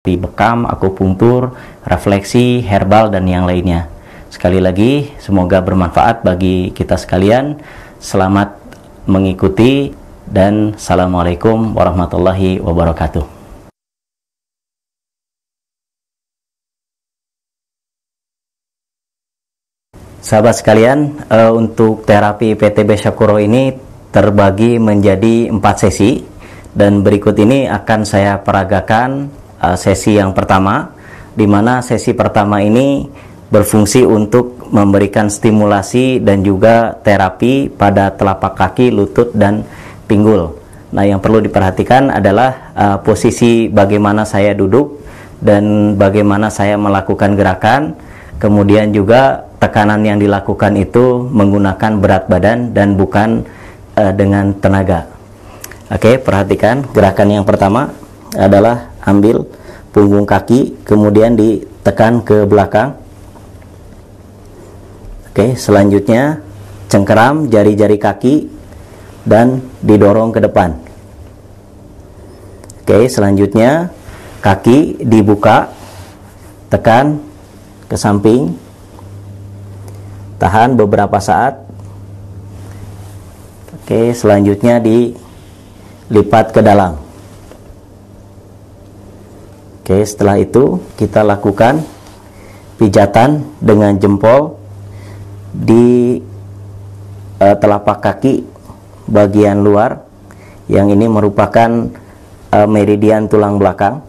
di bekam, akupunktur, refleksi, herbal, dan yang lainnya. Sekali lagi, semoga bermanfaat bagi kita sekalian. Selamat mengikuti dan Assalamualaikum warahmatullahi wabarakatuh. Sahabat sekalian, untuk terapi PTB Syakuro ini terbagi menjadi 4 sesi, dan berikut ini akan saya peragakan sesi yang pertama, di mana sesi pertama ini berfungsi untuk memberikan stimulasi dan juga terapi pada telapak kaki, lutut, dan pinggul. Nah, yang perlu diperhatikan adalah posisi bagaimana saya duduk dan bagaimana saya melakukan gerakan, kemudian juga tekanan yang dilakukan itu menggunakan berat badan dan bukan dengan tenaga. Oke, perhatikan gerakan yang pertama adalah ambil punggung kaki, kemudian ditekan ke belakang. Oke, selanjutnya cengkeram jari-jari kaki dan didorong ke depan. Oke, selanjutnya kaki dibuka, tekan ke samping, tahan beberapa saat. Oke, selanjutnya dilipat ke dalam. Oke, setelah itu kita lakukan pijatan dengan jempol di telapak kaki bagian luar, yang ini merupakan meridian tulang belakang.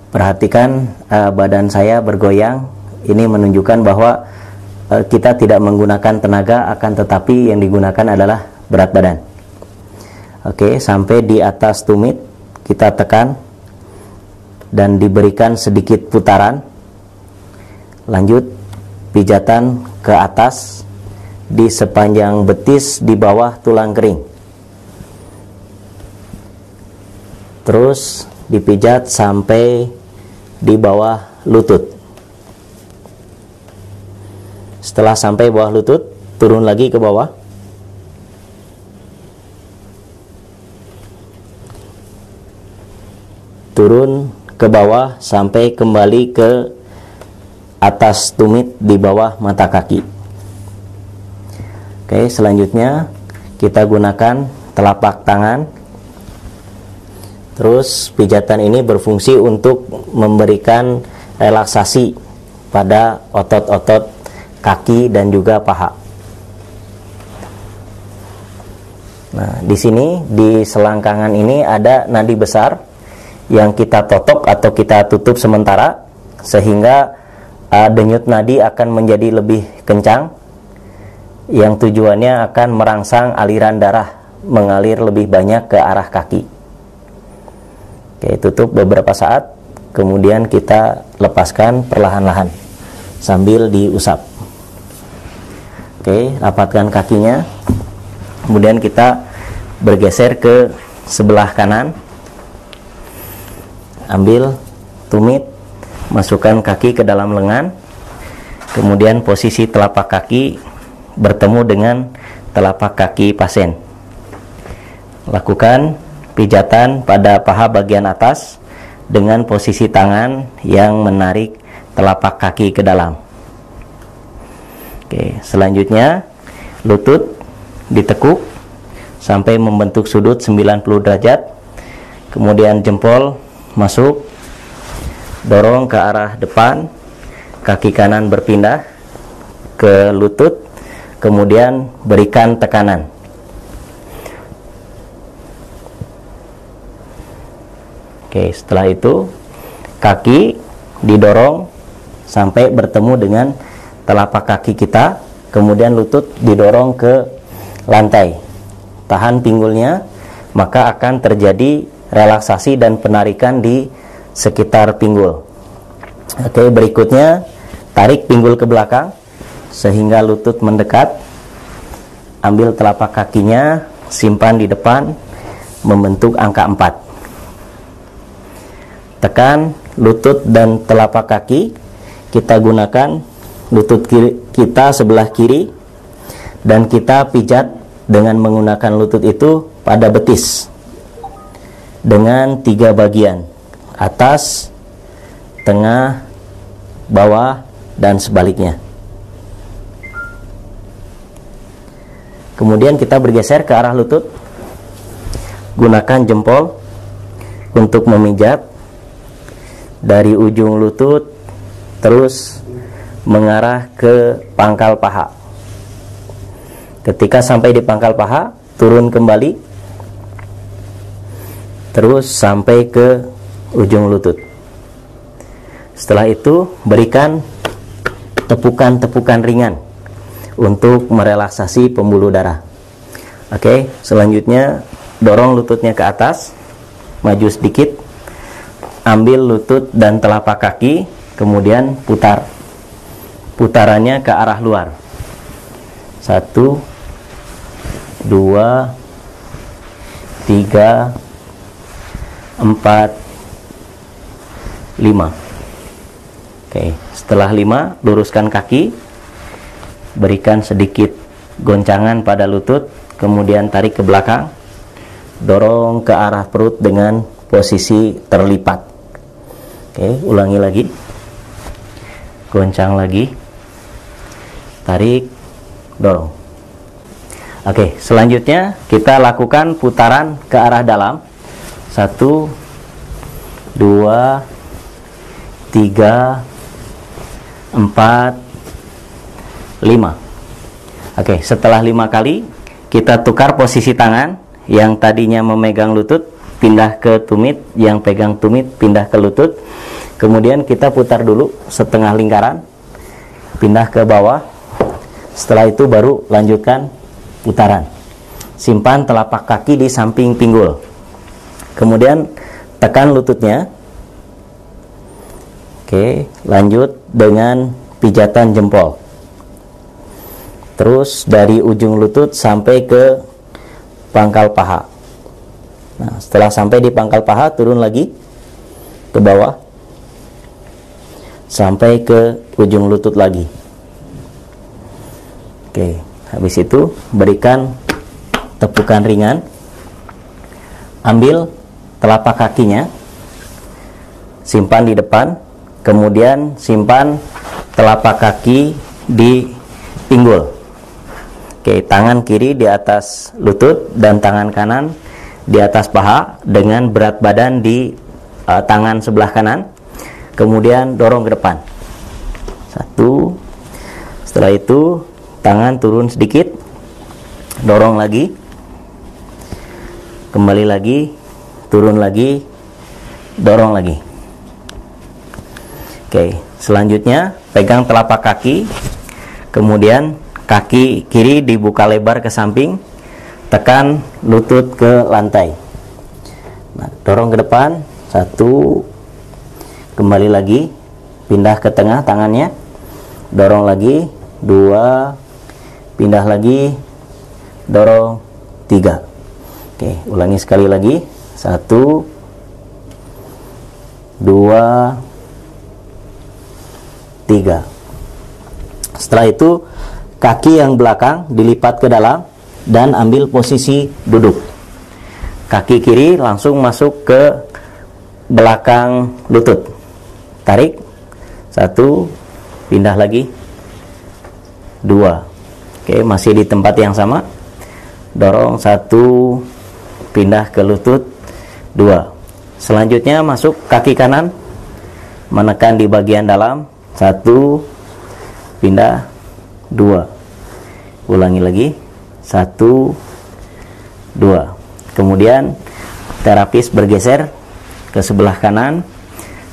Perhatikan badan saya bergoyang, ini menunjukkan bahwa kita tidak menggunakan tenaga, akan tetapi yang digunakan adalah berat badan. Oke, sampai di atas tumit kita tekan dan diberikan sedikit putaran. Lanjut pijatan ke atas di sepanjang betis di bawah tulang kering. Terus dipijat sampai di bawah lutut. Setelah sampai bawah lutut, turun lagi ke bawah. Turun ke bawah sampai kembali ke atas tumit di bawah mata kaki. Oke, selanjutnya kita gunakan telapak tangan. Terus pijatan ini berfungsi untuk memberikan relaksasi pada otot-otot kaki dan juga paha. Nah, di sini di selangkangan ini ada nadi besar yang kita totok atau kita tutup sementara, sehingga denyut nadi akan menjadi lebih kencang, yang tujuannya akan merangsang aliran darah mengalir lebih banyak ke arah kaki. Oke, tutup beberapa saat, kemudian kita lepaskan perlahan-lahan sambil diusap. Oke, rapatkan kakinya, kemudian kita bergeser ke sebelah kanan. Ambil tumit, masukkan kaki ke dalam lengan, kemudian posisi telapak kaki bertemu dengan telapak kaki pasien. Lakukan pijatan pada paha bagian atas dengan posisi tangan yang menarik telapak kaki ke dalam. Oke, selanjutnya lutut ditekuk sampai membentuk sudut 90 derajat, kemudian jempol masuk, dorong ke arah depan, kaki kanan berpindah ke lutut, kemudian berikan tekanan. Oke, setelah itu kaki didorong sampai bertemu dengan telapak kaki kita, kemudian lutut didorong ke lantai. Tahan pinggulnya, maka akan terjadi relaksasi dan penarikan di sekitar pinggul. Oke, berikutnya tarik pinggul ke belakang sehingga lutut mendekat. Ambil telapak kakinya, simpan di depan membentuk angka 4. Tekan lutut dan telapak kaki. Kita gunakan lutut kiri kita sebelah kiri, dan kita pijat dengan menggunakan lutut itu pada betis dengan 3 bagian, atas, tengah, bawah, dan sebaliknya. Kemudian kita bergeser ke arah lutut, gunakan jempol untuk memijat dari ujung lutut terus mengarah ke pangkal paha. Ketika sampai di pangkal paha, turun kembali terus sampai ke ujung lutut. Setelah itu berikan tepukan-tepukan ringan untuk merelaksasi pembuluh darah. Oke, selanjutnya dorong lututnya ke atas, maju sedikit, ambil lutut dan telapak kaki, kemudian putar. Putarannya ke arah luar. 1, 2, 3, 4, 5. Oke, setelah 5, luruskan kaki, berikan sedikit goncangan pada lutut, kemudian tarik ke belakang, dorong ke arah perut dengan posisi terlipat. Oke, ulangi lagi, goncang lagi, tarik, dorong. Oke, selanjutnya kita lakukan putaran ke arah dalam. 1, 2, 3, 4, 5. Oke, setelah 5 kali kita tukar posisi tangan. Yang tadinya memegang lutut pindah ke tumit, yang pegang tumit pindah ke lutut. Kemudian kita putar dulu setengah lingkaran, pindah ke bawah. Setelah itu baru lanjutkan putaran. Simpan telapak kaki di samping pinggul. Kemudian tekan lututnya. Oke, lanjut dengan pijatan jempol. Terus dari ujung lutut sampai ke pangkal paha. Nah, setelah sampai di pangkal paha, turun lagi ke bawah sampai ke ujung lutut lagi. Oke, habis itu berikan tepukan ringan. Ambil telapak kakinya, simpan di depan, kemudian simpan telapak kaki di pinggul. Oke, tangan kiri di atas lutut dan tangan kanan di atas paha dengan berat badan di tangan sebelah kanan. Kemudian dorong ke depan. 1. Setelah itu tangan turun sedikit, dorong lagi, kembali lagi, turun lagi, dorong lagi. Oke, selanjutnya pegang telapak kaki, kemudian kaki kiri dibuka lebar ke samping, tekan lutut ke lantai. Nah, dorong ke depan. 1, kembali lagi, pindah ke tengah tangannya, dorong lagi. 2, pindah lagi, dorong. 3. Oke, ulangi sekali lagi. 1, 2, 3. Setelah itu kaki yang belakang dilipat ke dalam dan ambil posisi duduk. Kaki kiri langsung masuk ke belakang lutut. Tarik. 1, pindah lagi. 2. Oke, masih di tempat yang sama. Dorong. 1, pindah ke lutut. 2. Selanjutnya masuk kaki kanan, menekan di bagian dalam. 1, pindah. 2. Ulangi lagi. 1, 2. Kemudian terapis bergeser ke sebelah kanan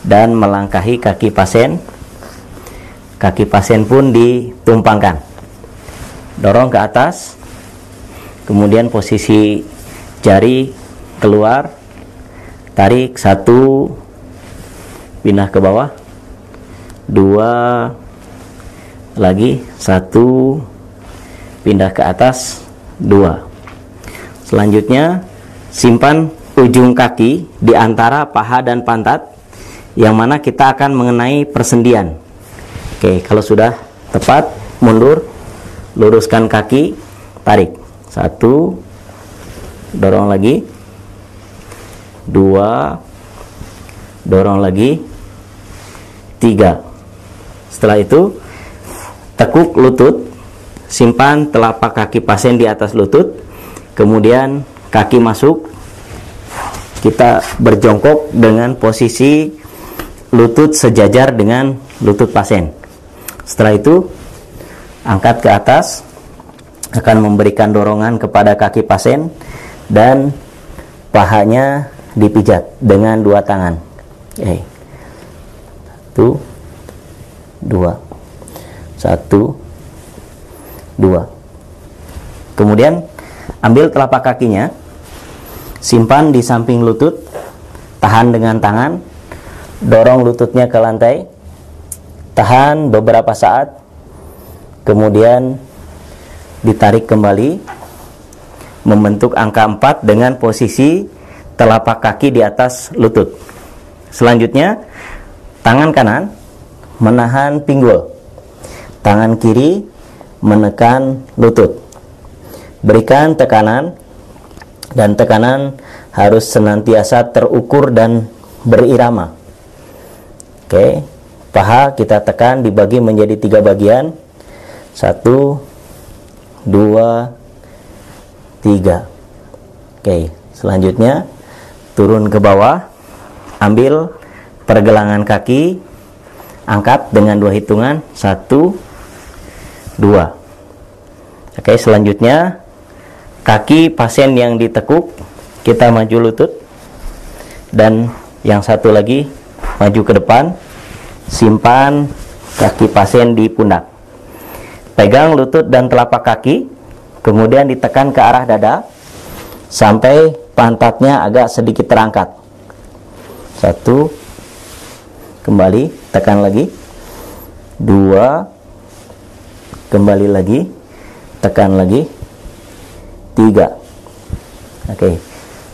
dan melangkahi kaki pasien. Kaki pasien pun ditumpangkan. Dorong ke atas. Kemudian posisi jari keluar. Tarik. 1, pindah ke bawah. 2, lagi. 1, pindah ke atas. 2. Selanjutnya simpan ujung kaki di antara paha dan pantat, yang mana kita akan mengenai persendian. Oke, kalau sudah tepat, mundur, luruskan kaki, tarik. 1, dorong lagi. 2, dorong lagi, 3. Setelah itu tekuk lutut, simpan telapak kaki pasien di atas lutut, kemudian kaki masuk, kita berjongkok dengan posisi lutut sejajar dengan lutut pasien. Setelah itu angkat ke atas, akan memberikan dorongan kepada kaki pasien dan pahanya dipijat dengan 2 tangan. 1, 2, 1, 2. Kemudian ambil telapak kakinya, simpan di samping lutut, tahan dengan tangan, dorong lututnya ke lantai, tahan beberapa saat, kemudian ditarik kembali, membentuk angka 4 dengan posisi telapak kaki di atas lutut. Selanjutnya tangan kanan menahan pinggul, tangan kiri menekan lutut. Berikan tekanan, dan tekanan harus senantiasa terukur dan berirama. Oke, paha kita tekan dibagi menjadi 3 bagian. 1, 2, 3. Oke, selanjutnya turun ke bawah, ambil pergelangan kaki, angkat dengan 2 hitungan, 1, 2. Oke, selanjutnya kaki pasien yang ditekuk, kita maju lutut, dan yang satu lagi maju ke depan, simpan kaki pasien di pundak. Pegang lutut dan telapak kaki, kemudian ditekan ke arah dada sampai pantatnya agak sedikit terangkat. 1, kembali, tekan lagi. 2, kembali lagi, tekan lagi. 3. Oke,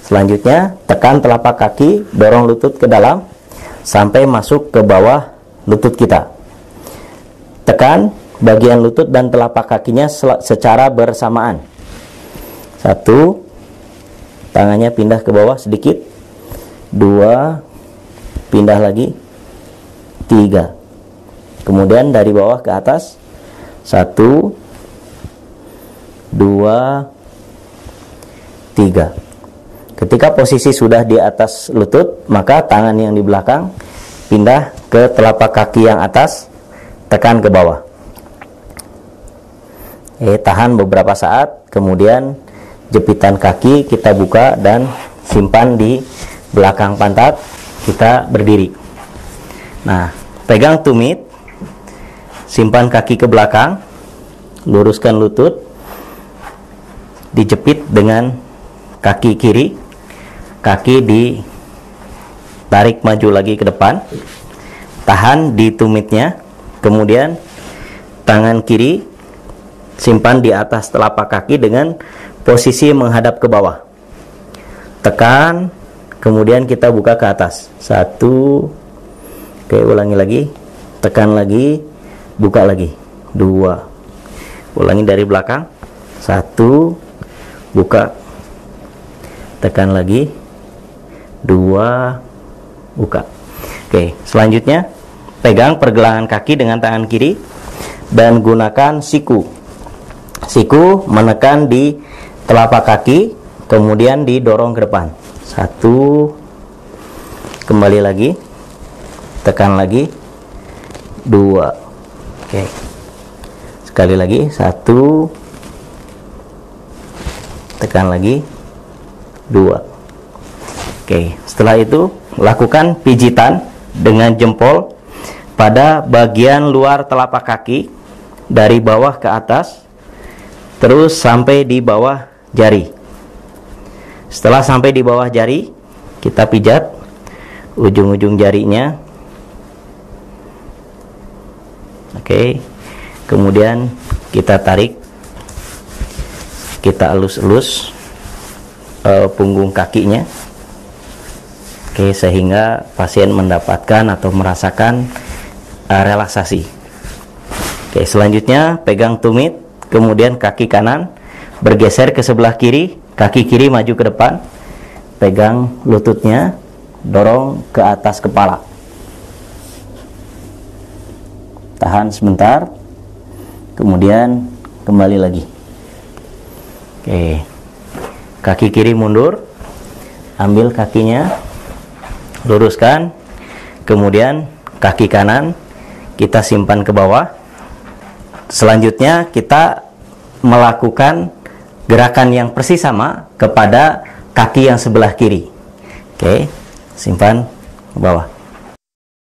selanjutnya tekan telapak kaki, dorong lutut ke dalam sampai masuk ke bawah lutut kita. Tekan bagian lutut dan telapak kakinya secara bersamaan. 1, tangannya pindah ke bawah sedikit. 2, pindah lagi. 3, kemudian dari bawah ke atas. 1, 2, 3. Ketika posisi sudah di atas lutut, maka tangan yang di belakang pindah ke telapak kaki yang atas, tekan ke bawah. Tahan beberapa saat, kemudian jepitan kaki kita buka dan simpan di belakang pantat, kita berdiri. Nah, pegang tumit, simpan kaki ke belakang, luruskan lutut, dijepit dengan kaki kiri, kaki ditarik maju lagi ke depan, tahan di tumitnya, kemudian tangan kiri simpan di atas telapak kaki dengan posisi menghadap ke bawah. Tekan, kemudian kita buka ke atas. 1, oke, ulangi lagi, tekan lagi, buka lagi. 2, ulangi dari belakang. 1, buka, tekan lagi. 2, buka. Oke, selanjutnya pegang pergelangan kaki dengan tangan kiri dan gunakan siku. Siku menekan di telapak kaki, kemudian didorong ke depan. 1, kembali lagi, tekan lagi. 2, oke, sekali lagi. 1, tekan lagi. 2. Oke, setelah itu lakukan pijitan dengan jempol pada bagian luar telapak kaki dari bawah ke atas, terus sampai di bawah jari. Setelah sampai di bawah jari, kita pijat ujung-ujung jarinya. Oke, kemudian kita tarik, kita elus-elus punggung kakinya. Oke, sehingga pasien mendapatkan atau merasakan relaksasi. Oke, selanjutnya pegang tumit, kemudian kaki kanan bergeser ke sebelah kiri, kaki kiri maju ke depan, pegang lututnya, dorong ke atas kepala. Tahan sebentar, kemudian kembali lagi. Oke, kaki kiri mundur, ambil kakinya, luruskan, kemudian kaki kanan kita simpan ke bawah. Selanjutnya kita melakukan gerakan yang persis sama kepada kaki yang sebelah kiri. Oke, simpan ke bawah.